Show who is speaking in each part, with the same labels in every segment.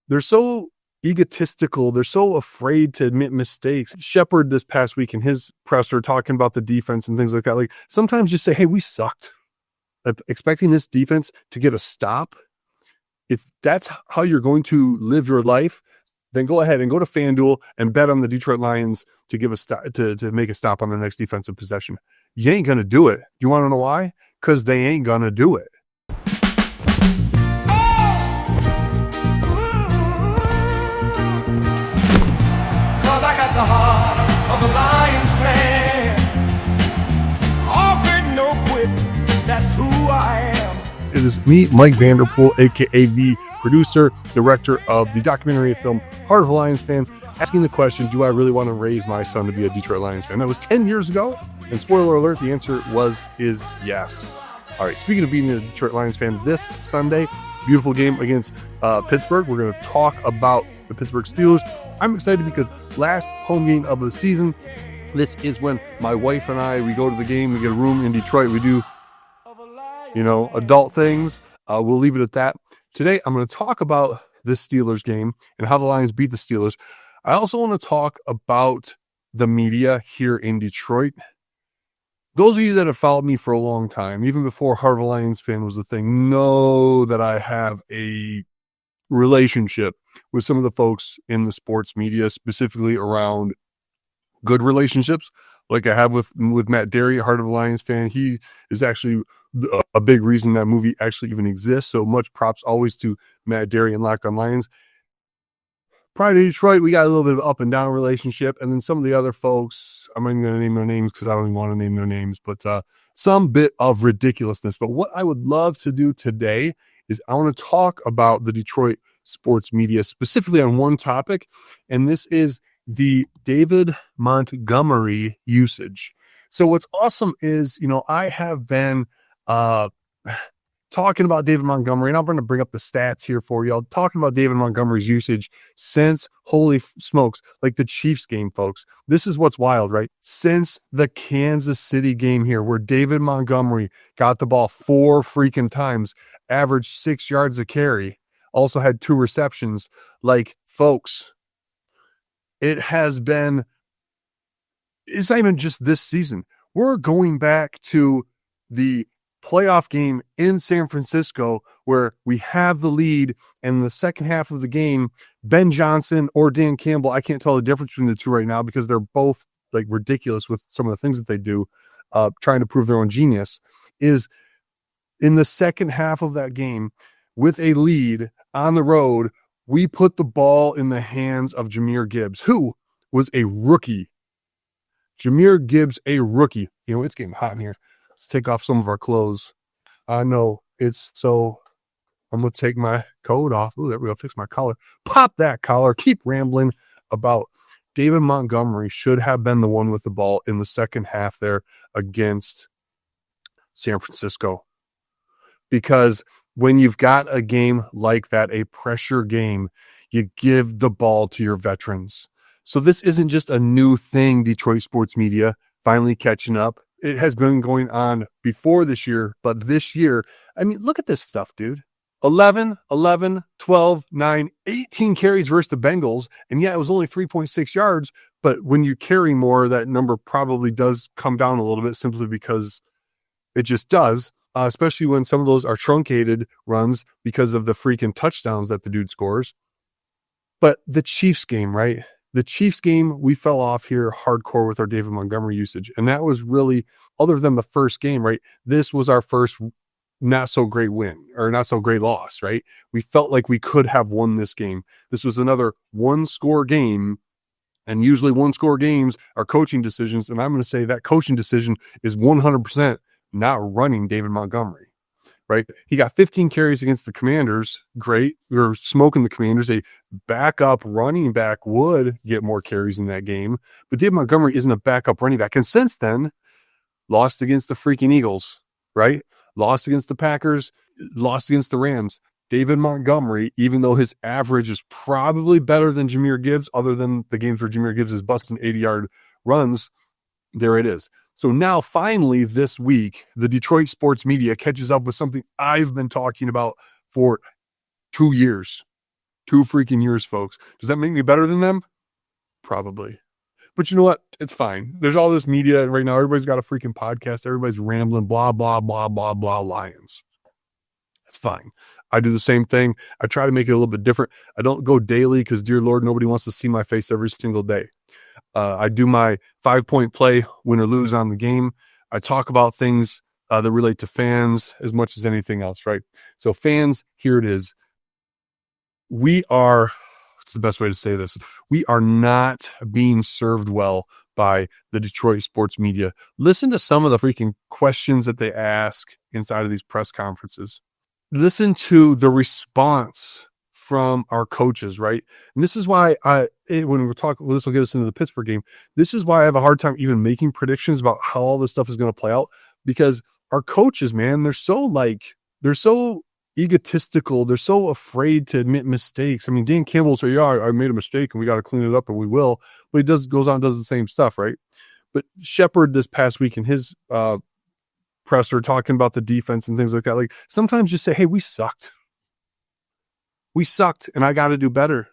Speaker 1: they're so egotistical. They're so afraid to admit mistakes. Shepard this past week in his presser talking about the defense and things like that. Like sometimes just say, hey, we sucked. Expecting this defense to get a stop. If that's how you're going to live your life, then go ahead and go to FanDuel and bet on the Detroit Lions to give a stop, to make a stop on the next defensive possession. You ain't going to do it. You want to know why? Because they ain't going to do it.
Speaker 2: The heart of a Lions fan. All good, no quit. That's who I am.
Speaker 1: It is me, Mike Vanderpool, aka the producer, director of the documentary film Heart of a Lions Fan, asking the question, do I really want to raise my son to be a Detroit Lions fan? That was 10 years ago. And spoiler alert, the answer is yes. All right, speaking of being a Detroit Lions fan, this Sunday, beautiful game against Pittsburgh. We're going to talk about the Pittsburgh Steelers. I'm excited because last home game of the season, this is when my wife and I, we go to the game, we get a room in Detroit, we do, adult things. We'll leave it at that. Today, I'm going to talk about this Steelers game and how the Lions beat the Steelers. I also want to talk about the media here in Detroit. Those of you that have followed me for a long time, even before Heart of a Lions Fan was a thing, know that I have a relationship with some of the folks in the sports media, specifically around good relationships, like I have with Matt Derry, Heart of a Lions Fan. He is actually a big reason that movie actually even exists. So much props always to Matt Derry and Locked on Lions. Prior to Detroit, we got a little bit of up and down relationship. And then some of the other folks, I'm not even going to name their names because I don't even want to name their names, but some bit of ridiculousness. But what I would love to do today is I want to talk about the Detroit sports media, specifically on one topic, and this is the David Montgomery usage. So what's awesome is, I have been talking about David Montgomery, and I'm going to bring up the stats here for you. I'm talking about David Montgomery's usage since, holy smokes, like the Chiefs game, folks. This is what's wild, right? Since the Kansas City game here, where David Montgomery got the ball 4 freaking times, averaged 6 yards a carry, also had 2 receptions. Like, folks, it's not even just this season. We're going back to the playoff game in San Francisco where we have the lead, and in the second half of the game, Ben Johnson or Dan Campbell, I can't tell the difference between the two right now because they're both like ridiculous with some of the things that they do, trying to prove their own genius, is in the second half of that game with a lead on the road, we put the ball in the hands of Jahmyr Gibbs, who was a rookie. Jahmyr Gibbs, a rookie. It's getting hot in here. Let's take off some of our clothes. I know it's so. I'm going to take my coat off. Ooh, there we go. Fix my collar. Pop that collar. Keep rambling about David Montgomery should have been the one with the ball in the second half there against San Francisco. Because when you've got a game like that, a pressure game, you give the ball to your veterans. So this isn't just a new thing, Detroit sports media finally catching up. It has been going on before this year, but this year, look at this stuff, dude. 11, 12, 9, 18 carries versus the Bengals. And yeah, it was only 3.6 yards, but when you carry more, that number probably does come down a little bit simply because it just does. Especially when some of those are truncated runs because of the freaking touchdowns that the dude scores. But the Chiefs game, right? The Chiefs game, we fell off here hardcore with our David Montgomery usage. And that was really, other than the first game, right? This was our first not so great win or not so great loss, right? We felt like we could have won this game. This was another 1-score game. And usually 1-score games are coaching decisions. And I'm going to say that coaching decision is 100% not running David Montgomery, right? He got 15 carries against the Commanders. Great. We were smoking the Commanders. A backup running back would get more carries in that game. But David Montgomery isn't a backup running back. And since then, lost against the freaking Eagles, right? Lost against the Packers, lost against the Rams. David Montgomery, even though his average is probably better than Jahmyr Gibbs, other than the games where Jahmyr Gibbs is busting 80-yard runs, there it is. So now finally this week, the Detroit sports media catches up with something I've been talking about for 2 years. 2 freaking years, folks. Does that make me better than them? Probably. But you know what? It's fine. There's all this media right now. Everybody's got a freaking podcast. Everybody's rambling, blah, blah, blah, blah, blah, Lions. That's fine. I do the same thing. I try to make it a little bit different. I don't go daily because, dear Lord, nobody wants to see my face every single day. I do my 5-point play, win or lose on the game. I talk about things that relate to fans as much as anything else, right? So fans, here it is. What's the best way to say this? We are not being served well by the Detroit sports media. Listen to some of the freaking questions that they ask inside of these press conferences. Listen to the response from our coaches, right? And this is why when we're talking, this will get us into the Pittsburgh game. This is why I have a hard time even making predictions about how all this stuff is going to play out, because our coaches, man, they're so egotistical. They're so afraid to admit mistakes. I mean, Dan Campbell will say, yeah, I made a mistake and we got to clean it up, and we will. But he goes on and does the same stuff, right? But Shepard this past week in his presser talking about the defense and things like that, like sometimes just say, hey, we sucked. We sucked and I got to do better.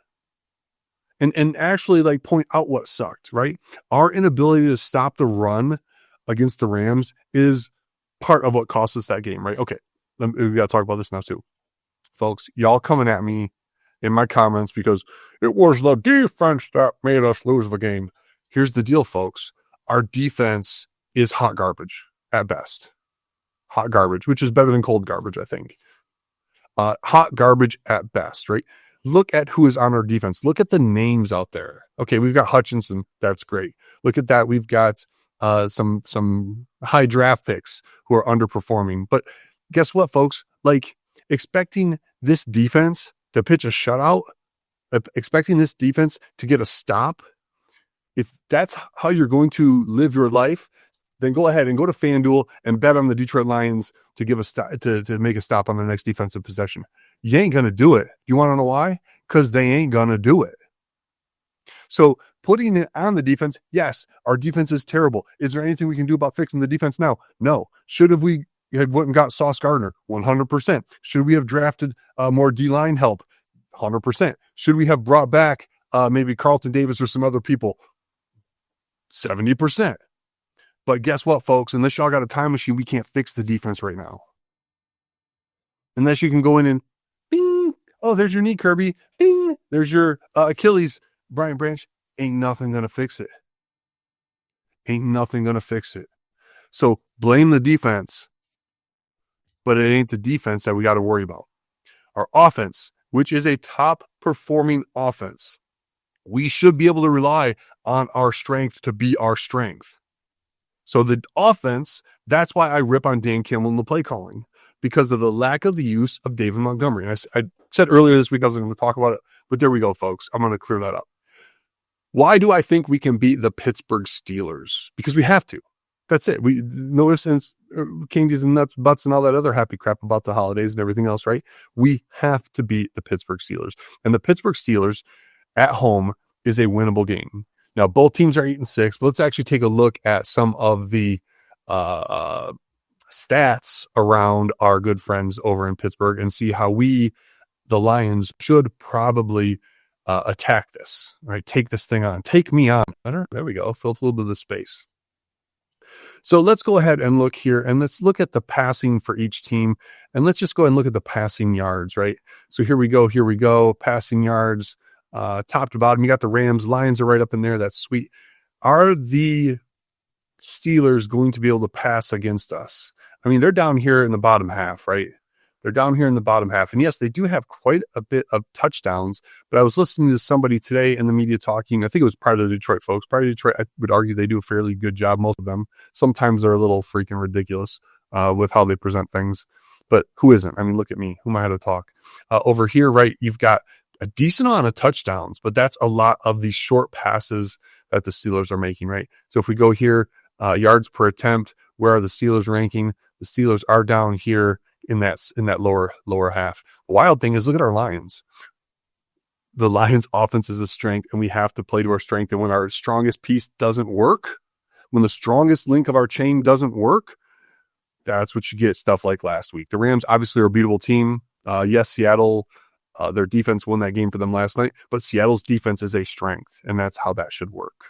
Speaker 1: And actually like point out what sucked, right? Our inability to stop the run against the Rams is part of what cost us that game, right? Okay. We got to talk about this now too. Folks, y'all coming at me in my comments because it was the defense that made us lose the game. Here's the deal, folks. Our defense is hot garbage at best. Hot garbage, which is better than cold garbage, I think. Hot garbage at best, right? Look at who is on our defense. Look at the names out there. Okay, we've got Hutchinson. That's great. Look at that. We've got some high draft picks who are underperforming. But guess what, folks? Like, expecting this defense to pitch a shutout, expecting this defense to get a stop, if that's how you're going to live your life, then go ahead and go to FanDuel and bet on the Detroit Lions to give a stop, to make a stop on the next defensive possession. You ain't going to do it. You want to know why? Because they ain't going to do it. So putting it on the defense, yes, our defense is terrible. Is there anything we can do about fixing the defense now? No. We had went and got Sauce Gardner? 100%. Should we have drafted more D-line help? 100%. Should we have brought back maybe Carlton Davis or some other people? 70%. But guess what, folks? Unless y'all got a time machine, we can't fix the defense right now. Unless you can go in and bing, oh, there's your knee, Kirby. Bing, there's your Achilles, Brian Branch. Ain't nothing going to fix it. Ain't nothing going to fix it. So blame the defense, but it ain't the defense that we got to worry about. Our offense, which is a top performing offense, we should be able to rely on our strength to be our strength. So the offense, that's why I rip on Dan Campbell in the play calling, because of the lack of the use of David Montgomery. And I said earlier this week I was going to talk about it, but there we go, folks. I'm going to clear that up. Why do I think we can beat the Pittsburgh Steelers? Because we have to. That's it. We no ifs, ands, candies, and nuts, butts, and all that other happy crap about the holidays and everything else, right? We have to beat the Pittsburgh Steelers. And the Pittsburgh Steelers at home is a winnable game. Now, both teams are 8-6, but let's actually take a look at some of the stats around our good friends over in Pittsburgh and see how we, the Lions, should probably attack this, right? Take this thing on. Take me on. Better. There we go. Fill up a little bit of the space. So let's go ahead and look here, and let's look at the passing for each team, and let's just go ahead and look at the passing yards, right? So here we go. Passing yards. Top to bottom, you got the Rams. Lions are right up in there. That's sweet. Are the Steelers going to be able to pass against us? I mean, they're down here in the bottom half, right? They're down here in the bottom half. And yes, they do have quite a bit of touchdowns, but I was listening to somebody today in the media talking, I think it was part of the Detroit folks. Part of Detroit, I would argue they do a fairly good job, most of them. Sometimes they're a little freaking ridiculous with how they present things, but who isn't? I mean, look at me. Who am I to talk? Over here, right, you've got a decent amount of touchdowns, but that's a lot of these short passes that the Steelers are making, right? So if we go here, yards per attempt, where are the Steelers ranking? The Steelers are down here in that lower half. The wild thing is, look at our Lions. The Lions offense is a strength, and we have to play to our strength. And when our strongest piece doesn't work, when the strongest link of our chain doesn't work, that's what you get. Stuff like last week. The Rams obviously are a beatable team. Yes, Seattle Their defense won that game for them last night, but Seattle's defense is a strength, and that's how that should work.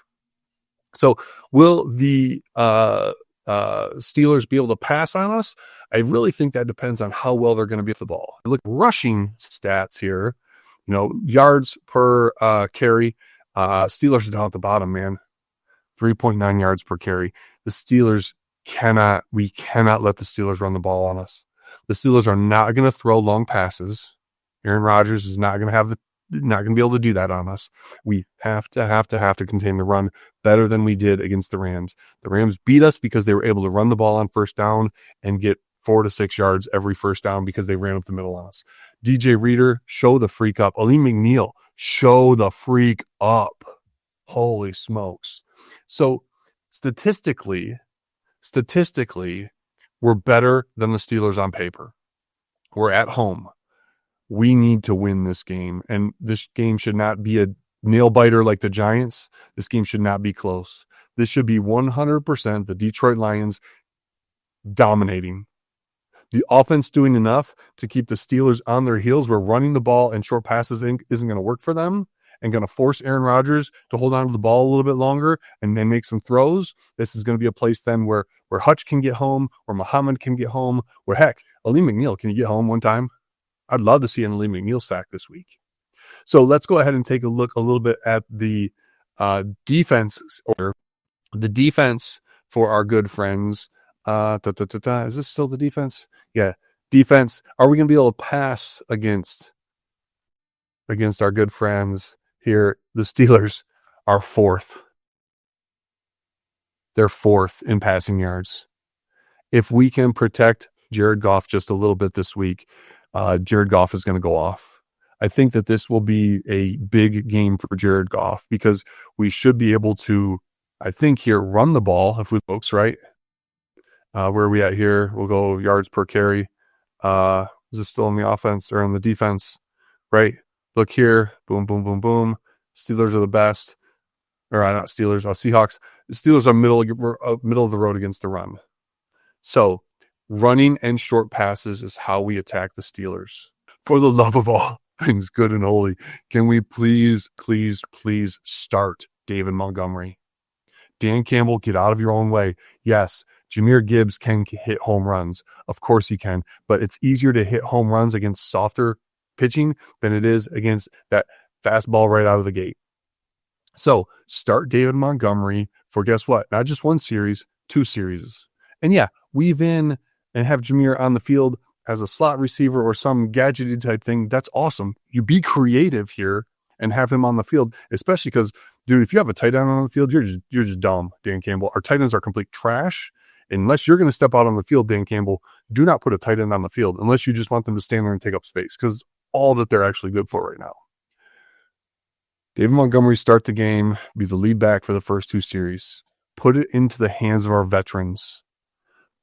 Speaker 1: So will the Steelers be able to pass on us? I really think that depends on how well they're going to be at the ball. Look, rushing stats here, yards per carry. Steelers are down at the bottom, man. 3.9 yards per carry. We cannot let the Steelers run the ball on us. The Steelers are not going to throw long passes. Aaron Rodgers is not going to be able to do that on us. We have to contain the run better than we did against the Rams. The Rams beat us because they were able to run the ball on first down and get 4 to 6 yards every first down because they ran up the middle on us. DJ Reader, show the freak up. Aleem McNeil, show the freak up. Holy smokes. So statistically, we're better than the Steelers on paper. We're at home. We need to win this game, and this game should not be a nail biter like the Giants. This game should not be close. This should be 100% the Detroit Lions dominating. The offense doing enough to keep the Steelers on their heels. We're running the ball and short passes isn't going to work for them, and going to force Aaron Rodgers to hold on to the ball a little bit longer and then make some throws. This is going to be a place then where Hutch can get home, where Muhammad can get home, where heck, Aleem McNeil can get home one time. I'd love to see an Aleem McNeil sack this week. So let's go ahead and take a look a little bit at the defense order. The defense for our good friends. Is this still the defense? Yeah. Defense. Are we going to be able to pass against our good friends here? The Steelers are 4th. They're 4th in passing yards. If we can protect Jared Goff just a little bit this week, Jared Goff is going to go off. I think that this will be a big game for Jared Goff because we should be able to, I think here, run the ball if we folks, right? Where are we at here? We'll go yards per carry. Is this still in the offense or in the defense? Right? Look here. Boom, boom, boom, boom. Steelers are the best. Or not Steelers, Seahawks. The Steelers are middle of the road against the run. So running and short passes is how we attack the Steelers. For the love of all things good and holy, can we please start David Montgomery? Dan Campbell, get out of your own way. Yes, Jahmyr Gibbs can hit home runs. Of course he can. But it's easier to hit home runs against softer pitching than it is against that fastball right out of the gate. So start David Montgomery for guess what? Not just one series, 2 series. And yeah, weave in and have Jahmyr on the field as a slot receiver or some gadgety type thing. That's awesome. You be creative here and have him on the field, especially because, dude, if you have a tight end on the field, you're just dumb, Dan Campbell. Our tight ends are complete trash. Unless you're going to step out on the field, Dan Campbell, do not put a tight end on the field unless you just want them to stand there and take up space because all that they're actually good for right now. David Montgomery start the game, be the lead back for the first 2 series. Put it into the hands of our veterans.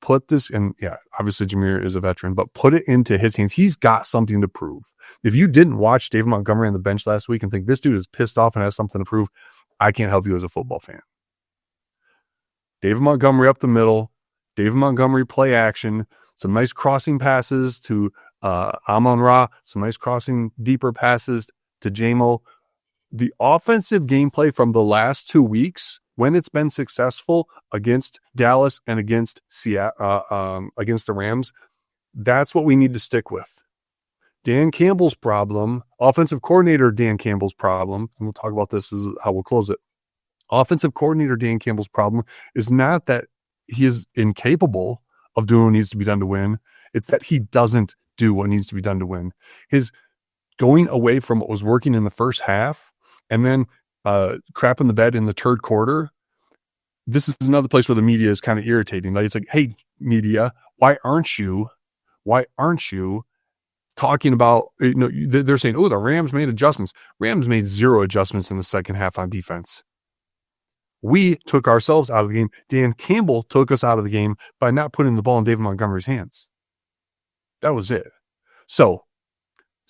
Speaker 1: Put this in, yeah, obviously Jahmyr is a veteran, but put it into his hands. He's got something to prove. If you didn't watch David Montgomery on the bench last week and think this dude is pissed off and has something to prove, I can't help you as a football fan. David Montgomery up the middle. David Montgomery play action. Some nice crossing passes to Amon-Ra. Some nice crossing deeper passes to Jamo. The offensive gameplay from the last 2 weeks, when it's been successful against Dallas and against against the Rams, that's what we need to stick with. Dan Campbell's problem, offensive coordinator Dan Campbell's problem, and we'll talk about this as how we'll close it. Offensive coordinator Dan Campbell's problem is not that he is incapable of doing what needs to be done to win. It's that he doesn't do what needs to be done to win. His going away from what was working in the first half and then crap in the bed in the third quarter. This is another place where the media is kind of irritating. Like, it's like, hey, media, why aren't you talking about, they're saying, oh, the Rams made adjustments. Rams made 0 adjustments in the second half on defense. We took ourselves out of the game. Dan Campbell took us out of the game by not putting the ball in David Montgomery's hands. That was it. So,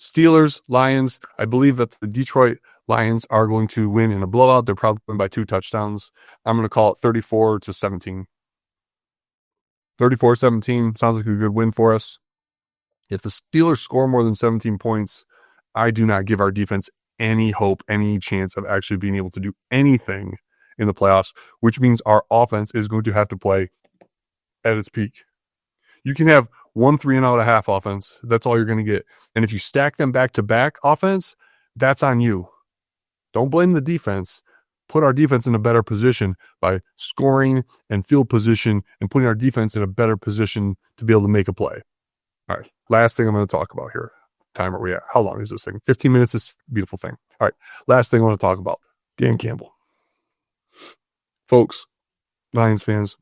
Speaker 1: Steelers, Lions, I believe that the Detroit Lions are going to win in a blowout. They're probably win by 2 touchdowns. I'm going to call it 34-17. 34-17 sounds like a good win for us. If the Steelers score more than 17 points, I do not give our defense any hope, any chance of actually being able to do anything in the playoffs, which means our offense is going to have to play at its peak. You can have 1 3-and-out offense. That's all you're going to get. And if you stack them back to back offense, that's on you. Don't blame the defense. Put our defense in a better position by scoring and field position and putting our defense in a better position to be able to make a play. All right. Last thing I'm going to talk about here. Time are we at? How long is this thing? 15 minutes, this beautiful thing. All right. Last thing I want to talk about. Dan Campbell. Folks, Lions fans,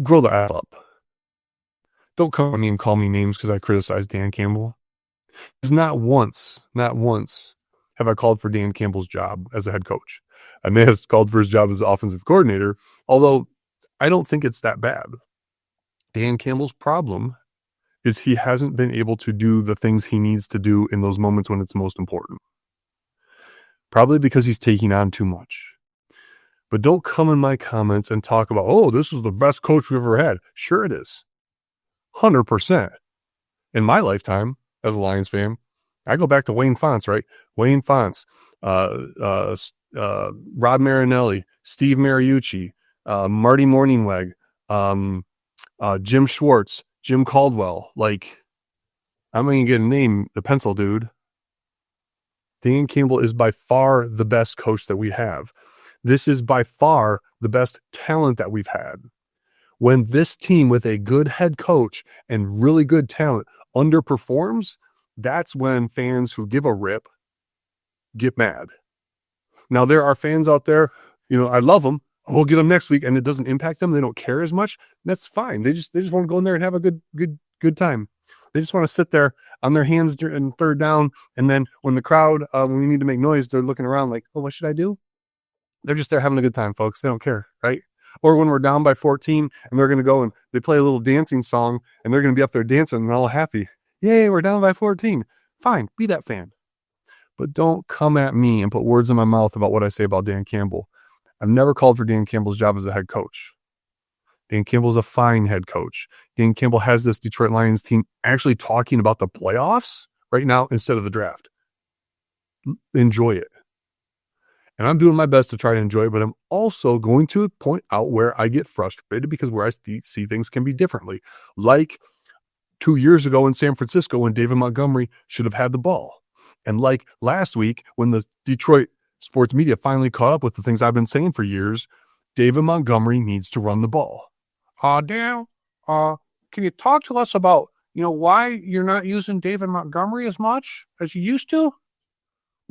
Speaker 1: grow the F up. Don't come at me and call me names because I criticize Dan Campbell. Because not once have I called for Dan Campbell's job as a head coach. I may have called for his job as offensive coordinator, although I don't think it's that bad. Dan Campbell's problem is he hasn't been able to do the things he needs to do in those moments when it's most important. Probably because he's taking on too much. But don't come in my comments and talk about, oh, this is the best coach we've ever had. Sure it is. 100%. In my lifetime as a Lions fan, I go back to Wayne Fontes, right? Wayne Fontes, Rod Marinelli, Steve Mariucci, Marty Morningweg, Jim Schwartz, Jim Caldwell. Like, I'm going to get a name, the pencil dude. Dan Campbell is by far the best coach that we have. This is by far the best talent that we've had. When this team with a good head coach and really good talent underperforms, that's when fans who give a rip get mad. Now, there are fans out there, I love them. We'll get them next week, and it doesn't impact them. They don't care as much. That's fine. They just want to go in there and have a good time. They just want to sit there on their hands in third down, and then when the crowd, when we need to make noise, they're looking around like, oh, what should I do? They're just there having a good time, folks. They don't care, right? Or when we're down by 14 and they're going to go and they play a little dancing song and they're going to be up there dancing and all happy. Yay, we're down by 14. Fine, be that fan. But don't come at me and put words in my mouth about what I say about Dan Campbell. I've never called for Dan Campbell's job as a head coach. Dan Campbell's a fine head coach. Dan Campbell has this Detroit Lions team actually talking about the playoffs right now instead of the draft. Enjoy it. And I'm doing my best to try to enjoy it, but I'm also going to point out where I get frustrated because where I see things can be differently. Like 2 years ago in San Francisco when David Montgomery should have had the ball. And like last week when the Detroit sports media finally caught up with the things I've been saying for years, David Montgomery needs to run the ball. Dan, can you talk to us about, why you're not using David Montgomery as much as you used to?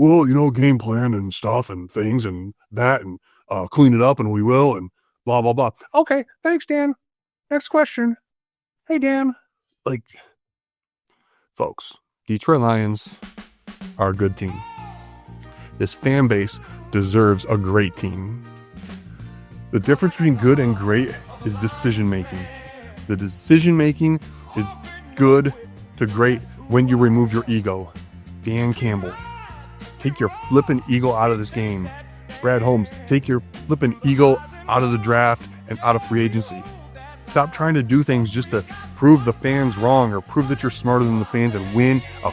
Speaker 1: Well, game plan and stuff and things and that and clean it up and we will and blah, blah, blah. Okay, thanks, Dan. Next question. Hey, Dan. Folks, Detroit Lions are a good team. This fan base deserves a great team. The difference between good and great is decision-making. The decision-making is good to great when you remove your ego. Dan Campbell. Take your flippin' ego out of this game. Brad Holmes, take your flippin' ego out of the draft and out of free agency. Stop trying to do things just to prove the fans wrong or prove that you're smarter than the fans and win a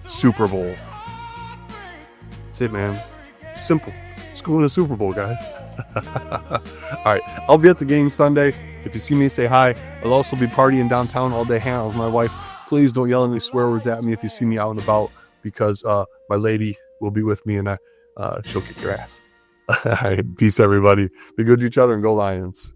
Speaker 1: Super Bowl. That's it, man. Simple. Let's go win a Super Bowl, guys. All right. I'll be at the game Sunday. If you see me, say hi. I'll also be partying downtown all day, hanging out with my wife. Please don't yell any swear words at me if you see me out and about because my lady will be with me and she'll kick your ass. All right. Peace, everybody. Be good to each other and go Lions.